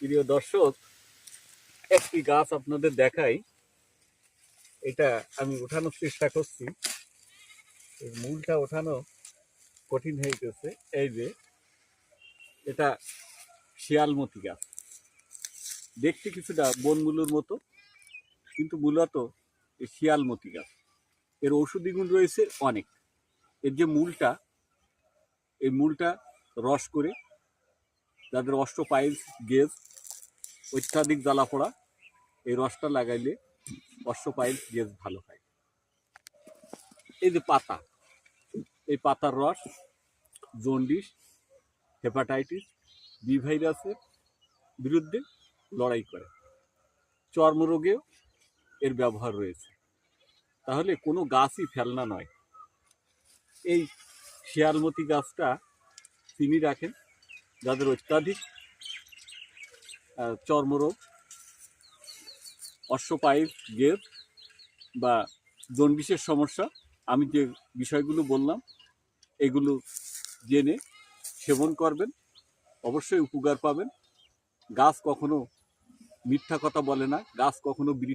প্রিয় দর্শক, একটি গাছ আপনাদের দেখাই। এটা আমি ওঠানোর চেষ্টা করছি, এই মূলটা ওঠানো কঠিন হয়ে গেছে। এই যে এটা শিয়ালমতি গাছ, দেখতে কিছুটা বনমূলর মতো, কিন্তু মূলত এই শিয়ালমতি গাছ। এর ঔষধি গুণ রয়েছে অনেক। এর যে মূলটা, এই মূলটা রস করে যাদের অস্টোপাইলস, গেজ, অত্যাধিক জ্বালা পোড়া, এই রসটা লাগাইলে অস্টোপাইলস, গেজ ভালো হয়। এই যে পাতা, এই পাতার রস জন্ডিস, হেপাটাইটিস বি ভাইরাসের বিরুদ্ধে লড়াই করে। চর্মরোগেও এর ব্যবহার রয়েছে। তাহলে কোনো গাছই ফেলনা নয়। এই শিয়ালমতি গাছটা তিনি রাখেন যাদের অত্যাধিক চর্মরোগ, অশ্বপাইলস, গেজ বা জন্ডিসের সমস্যা। আমি যে বিষয়গুলো বললাম এগুলো জেনে সেবন করবেন, অবশ্যই উপকার পাবেন। গাছ কখনো মিথ্যা কথা বলে না, গাছ কখনো